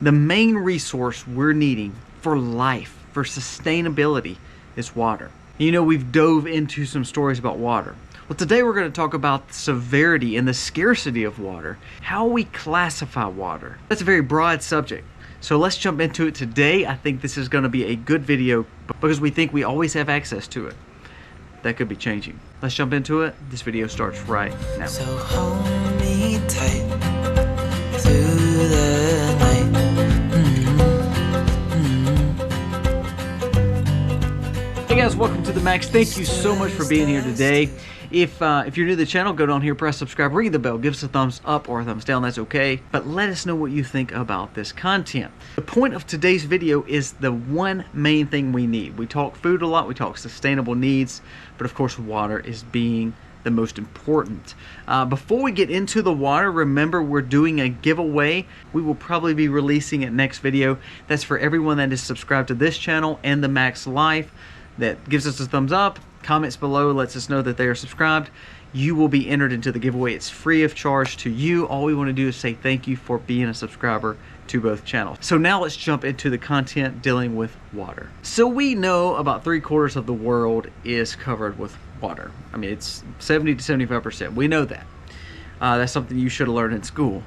The main resource we're needing for life, for sustainability, is water. You know, we've dove into some stories about water. Well, today we're going to talk about the severity and the scarcity of water, how we classify water. That's a very broad subject. So let's jump into it today. I think this is going to be a good video because we think we always have access to it. That could be changing. Let's jump into it. This video starts right now. So hold me tight through the night. Hey guys, welcome to the Max. Thank you so much for being here today. If you're new to the channel, go down here, press subscribe, ring the bell, give us a thumbs up or a thumbs down, that's okay. But let us know what you think about this content. The point of today's video is the one main thing we need. We talk food a lot, we talk sustainable needs, but of course water is being the most important. Before we get into the water, remember we're doing a giveaway. We will probably be releasing it next video. That's for everyone that is subscribed to this channel and the Max Life that gives us a thumbs up, comments below, lets us know that they are subscribed. You will be entered into the giveaway. It's free of charge to you. All we want to do is say thank you for being a subscriber to both channels. So now let's jump into the content dealing with water. So we know about 3/4 of the world is covered with water. I mean, it's 70 to 75%. We know that. That's something you should have learned in school.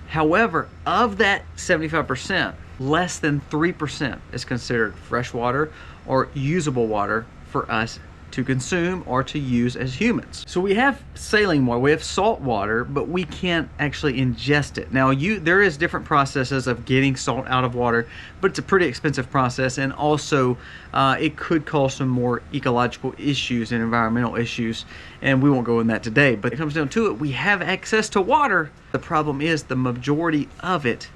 However, of that 75%, less than 3% is considered fresh water or usable water for us to consume or to use as humans. So we have saline water, we have salt water, but we can't actually ingest it. Now there is different processes of getting salt out of water, but it's a pretty expensive process, and also it could cause some more ecological issues and environmental issues, and we won't go in that today. But it comes down to it, we have access to water. The problem is the majority of it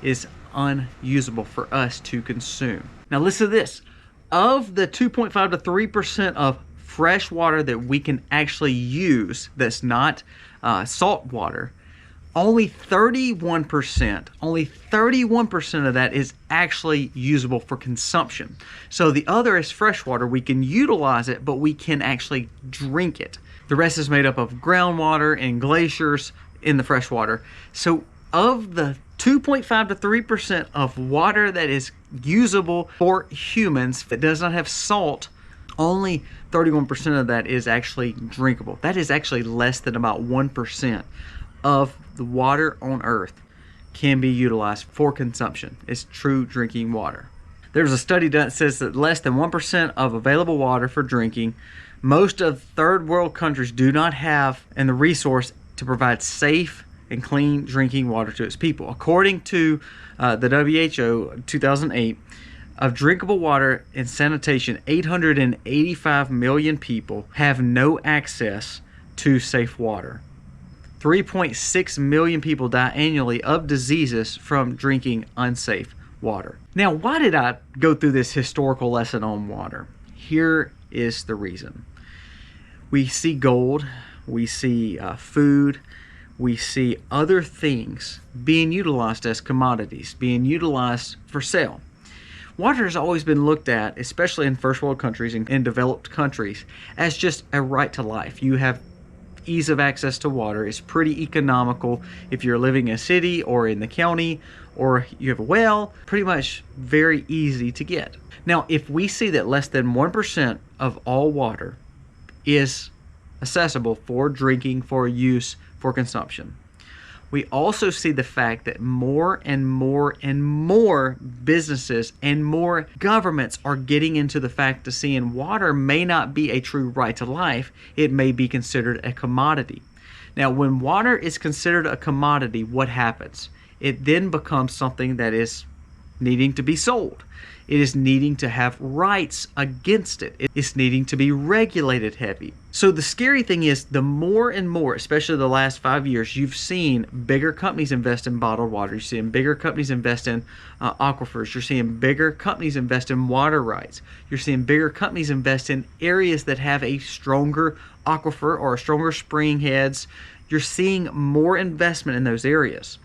is unusable for us to consume. Now listen to this. Of the 2.5 to 3% of fresh water that we can actually use that's not salt water, only 31% of that is actually usable for consumption. So the other is fresh water. We can utilize it, but we can actually drink it. The rest is made up of groundwater and glaciers in the fresh water. So of the 2.5 to 3% of water that is usable for humans that does not have salt, only 31% of that is actually drinkable. That is actually less than about 1% of the water on Earth can be utilized for consumption. It's true drinking water. There's a study done that says that less than 1% of available water for drinking. Most of third world countries do not have the resource to provide safe and clean drinking water to its people. According to the WHO 2008, of drinkable water and sanitation, 885 million people have no access to safe water. 3.6 million people die annually of diseases from drinking unsafe water. Now, why did I go through this historical lesson on water? Here is the reason. We see gold, we see food, we see other things being utilized as commodities, being utilized for sale. Water has always been looked at, especially in first world countries and in developed countries, as just a right to life. You have ease of access to water. It's pretty economical if you're living in a city or in the county, or you have a well, pretty much very easy to get. Now, if we see that less than 1% of all water is accessible for drinking, for use, for consumption, we also see the fact that more and more and more businesses and more governments are getting into the fact of seeing water may not be a true right to life. It may be considered a commodity. Now, when water is considered a commodity, what happens? It then becomes something that is needing to be sold. It is needing to have rights against it. It's needing to be regulated heavy. So the scary thing is, the more and more, especially the last 5 years, you've seen bigger companies invest in bottled water. You're seeing bigger companies invest in aquifers. You're seeing bigger companies invest in water rights. You're seeing bigger companies invest in areas that have a stronger aquifer or a stronger spring heads. You're seeing more investment in those areas.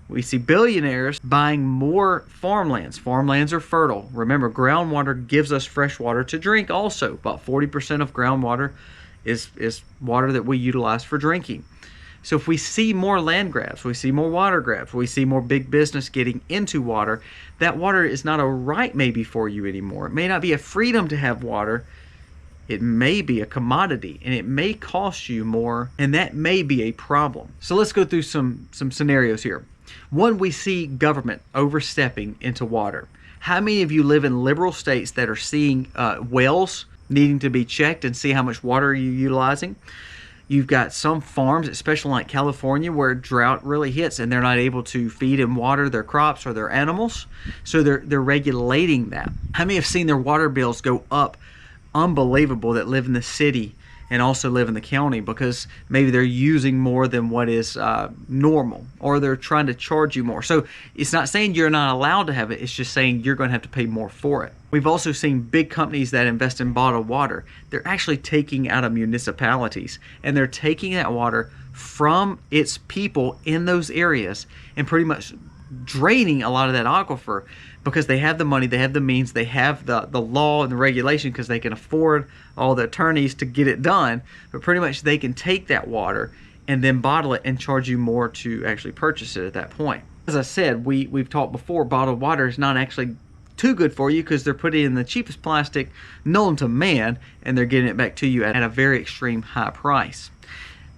We see billionaires buying more farmlands. Farmlands are fertile. Remember, groundwater gives us fresh water to drink also. About 40% of groundwater is water that we utilize for drinking. So if we see more land grabs, we see more water grabs, we see more big business getting into water, that water is not a right maybe for you anymore. It may not be a freedom to have water. It may be a commodity, and it may cost you more, and that may be a problem. So let's go through some scenarios here. One, we see government overstepping into water. How many of you live in liberal states that are seeing wells needing to be checked and see how much water you're utilizing? You've got some farms, especially like California, where drought really hits and they're not able to feed and water their crops or their animals. So they're regulating that. How many have seen their water bills go up? Unbelievable, that live in the city and also live in the county, because maybe they're using more than what is normal, or they're trying to charge you more. So it's not saying you're not allowed to have it, it's just saying you're going to have to pay more for it. We've also seen big companies that invest in bottled water. They're actually taking out of municipalities, and they're taking that water from its people in those areas and pretty much draining a lot of that aquifer, because they have the money, they have the means, they have the law and the regulation, because they can afford all the attorneys to get it done. But pretty much they can take that water and then bottle it and charge you more to actually purchase it at that point. As I said, we've talked before, bottled water is not actually too good for you, because they're putting in the cheapest plastic known to man, and they're getting it back to you at a very extreme high price.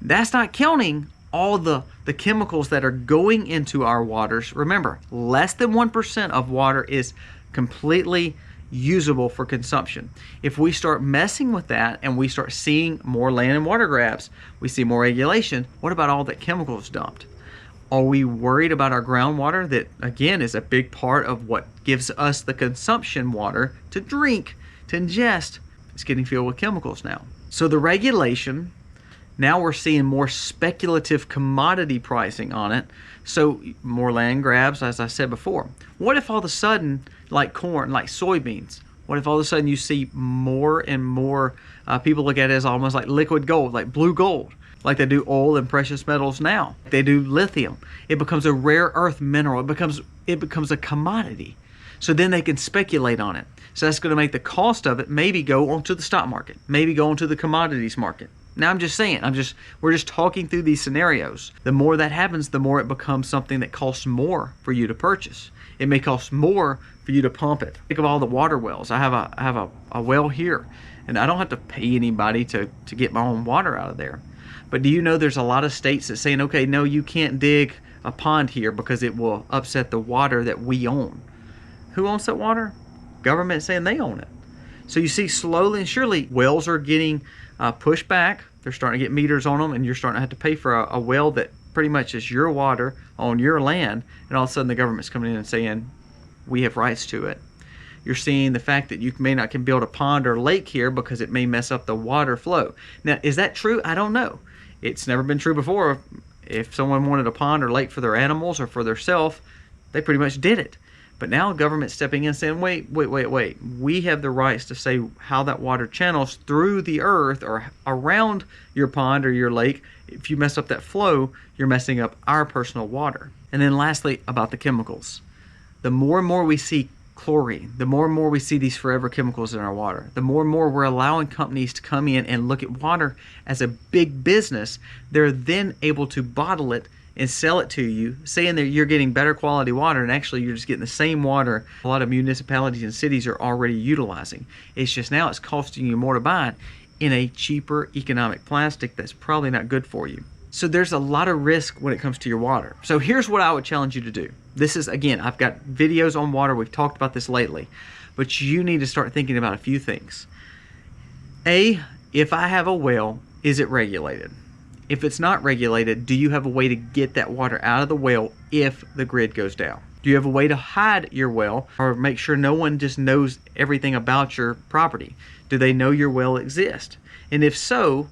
That's not counting all the chemicals that are going into our waters. Remember, less than 1% of water is completely usable for consumption. If we start messing with that and we start seeing more land and water grabs, we see more regulation, what about all that chemicals dumped? Are we worried about our groundwater that, again, is a big part of what gives us the consumption water to drink, to ingest? It's getting filled with chemicals now. So the regulation, now we're seeing more speculative commodity pricing on it. So more land grabs, as I said before. What if all of a sudden, like corn, like soybeans, what if all of a sudden you see more and more people look at it as almost like liquid gold, like blue gold, like they do oil and precious metals now. They do lithium. It becomes a rare earth mineral. It becomes a commodity. So then they can speculate on it. So that's going to make the cost of it maybe go onto the stock market, maybe go onto the commodities market. Now I'm just saying, we're just talking through these scenarios. The more that happens, the more it becomes something that costs more for you to purchase. It may cost more for you to pump it. Think of all the water wells. I have a well here, and I don't have to pay anybody to get my own water out of there. But do you know there's a lot of states that saying, okay, no, you can't dig a pond here because it will upset the water that we own. Who owns that water? Government saying they own it. So you see, slowly and surely, wells are getting pushed back. They're starting to get meters on them, and you're starting to have to pay for a well that pretty much is your water on your land, and all of a sudden the government's coming in and saying, we have rights to it. You're seeing the fact that you may not can build a pond or lake here because it may mess up the water flow. Now, is that true? I don't know. It's never been true before. If someone wanted a pond or lake for their animals or for themselves, they pretty much did it. But now government's stepping in saying, wait. We have the rights to say how that water channels through the earth or around your pond or your lake. If you mess up that flow, you're messing up our personal water. And then lastly, about the chemicals. The more and more we see chlorine, the more and more we see these forever chemicals in our water, the more and more we're allowing companies to come in and look at water as a big business. They're then able to bottle it and sell it to you, saying that you're getting better quality water, and actually you're just getting the same water a lot of municipalities and cities are already utilizing. It's just now it's costing you more to buy it in a cheaper economic plastic that's probably not good for you. So there's a lot of risk when it comes to your water. So here's what I would challenge you to do. This is, again, I've got videos on water. We've talked about this lately. But you need to start thinking about a few things. A, if I have a well, is it regulated? If it's not regulated, do you have a way to get that water out of the well if the grid goes down? Do you have a way to hide your well or make sure no one just knows everything about your property? Do they know your well exists? And if so,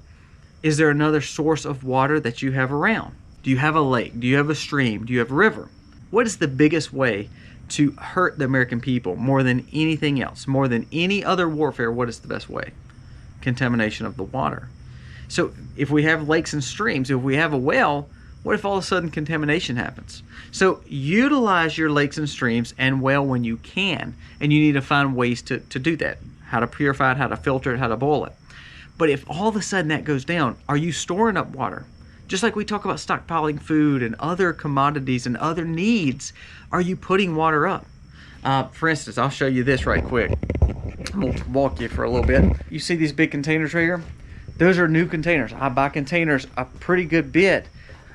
is there another source of water that you have around? Do you have a lake? Do you have a stream? Do you have a river? What is the biggest way to hurt the American people more than anything else? More than any other warfare, what is the best way? Contamination of the water. So if we have lakes and streams, if we have a well, what if all of a sudden contamination happens? So utilize your lakes and streams and well when you can, and you need to find ways to do that. How to purify it, how to filter it, how to boil it. But if all of a sudden that goes down, are you storing up water? Just like we talk about stockpiling food and other commodities and other needs, are you putting water up? For instance, I'll show you this right quick. I'm going to walk you for a little bit. You see these big containers right here? Those are new containers. I buy containers a pretty good bit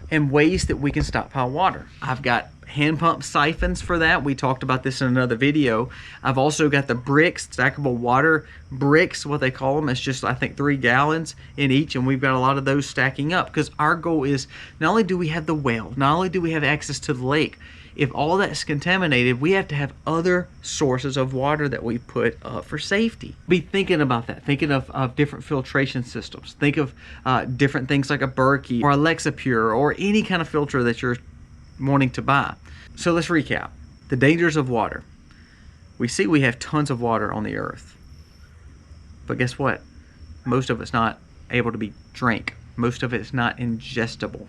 in ways that we can stockpile water. I've got hand pump siphons for that. We talked about this in another video. I've also got the bricks, stackable water bricks, what they call them. It's just, I think, 3 gallons in each, and we've got a lot of those stacking up because our goal is not only do we have the well, not only do we have access to the lake, if all that's contaminated, we have to have other sources of water that we put up for safety. Be thinking about that, thinking of different filtration systems. Think of different things like a Berkey or Alexa Pure or any kind of filter that you're wanting to buy. So let's recap. The dangers of water. We see we have tons of water on the earth. But guess what? Most of it's not able to be drank. Most of it's not ingestible.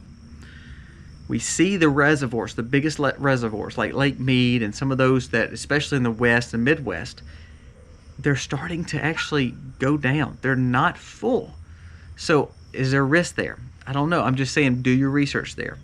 We see the reservoirs, the biggest reservoirs like Lake Mead and some of those that, especially in the West and Midwest, they're starting to actually go down. They're not full. So is there risk there? I don't know. I'm just saying, do your research there.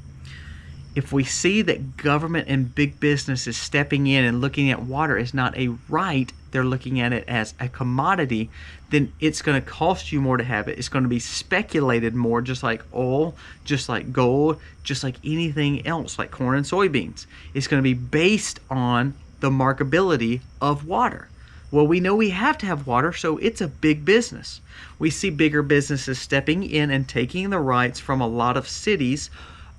If we see that government and big business is stepping in and looking at water as not a right, they're looking at it as a commodity, then it's going to cost you more to have it. It's going to be speculated more, just like oil, just like gold, just like anything else, like corn and soybeans. It's going to be based on the markability of water. Well, we know we have to have water, so it's a big business. We see bigger businesses stepping in and taking the rights from a lot of cities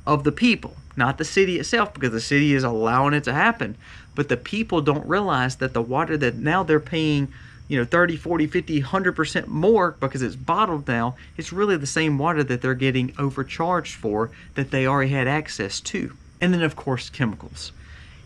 of the people, not the city itself, because the city is allowing it to happen. But the people don't realize that the water that now they're paying, 30, 40, 50, 100% more because it's bottled now, it's really the same water that they're getting overcharged for that they already had access to. And then, of course, chemicals.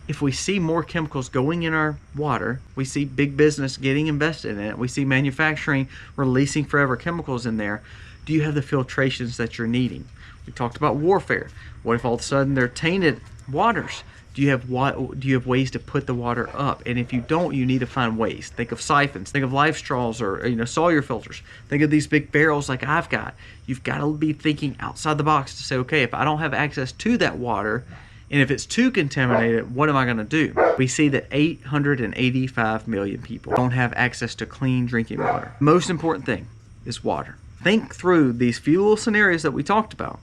If we see more chemicals going in our water, we see big business getting invested in it, we see manufacturing releasing forever chemicals in there, do you have the filtrations that you're needing? We talked about warfare. What if all of a sudden they're tainted waters? Do you have ways to put the water up? And if you don't, you need to find ways. Think of siphons. Think of life straws or Sawyer filters. Think of these big barrels like I've got. You've got to be thinking outside the box to say, okay, if I don't have access to that water, and if it's too contaminated, what am I going to do? We see that 885 million people don't have access to clean drinking water. Most important thing is water. Think through these few little scenarios that we talked about.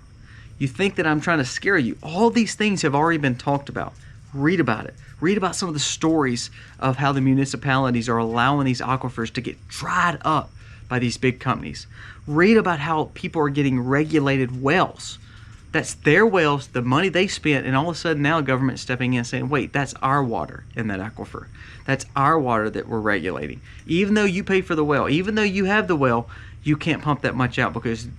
You think that I'm trying to scare you. All these things have already been talked about. Read about it. Read about some of the stories of how the municipalities are allowing these aquifers to get dried up by these big companies. Read about how people are getting regulated wells. That's their wells, the money they spent, and all of a sudden now government stepping in saying, wait, that's our water in that aquifer. That's our water that we're regulating. Even though you pay for the well, even though you have the well, you can't pump that much out because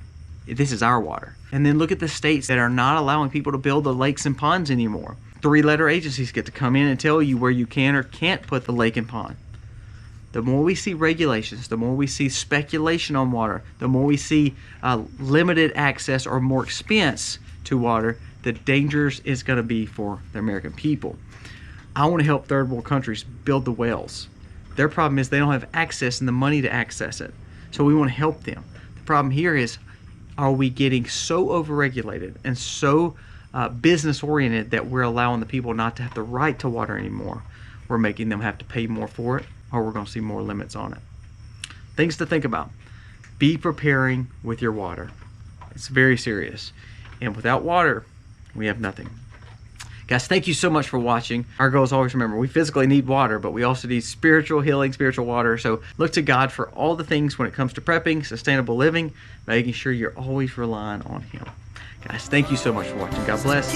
this is our water. And then look at the states that are not allowing people to build the lakes and ponds anymore. 3-letter agencies get to come in and tell you where you can or can't put the lake and pond. The more we see regulations, the more we see speculation on water, the more we see limited access or more expense to water, the dangers is going to be for the American people. I want to help third world countries build the wells. Their problem is they don't have access and the money to access it. So we want to help them. The problem here is, are we getting so overregulated and so business oriented that we're allowing the people not to have the right to water anymore? We're making them have to pay more for it, or we're going to see more limits on it. Things to think about. Be preparing with your water. It's very serious. And without water, we have nothing. Guys, thank you so much for watching. Our goal is always remember, we physically need water, but we also need spiritual healing, spiritual water. So look to God for all the things when it comes to prepping, sustainable living, making sure you're always relying on Him. Guys, thank you so much for watching. God bless.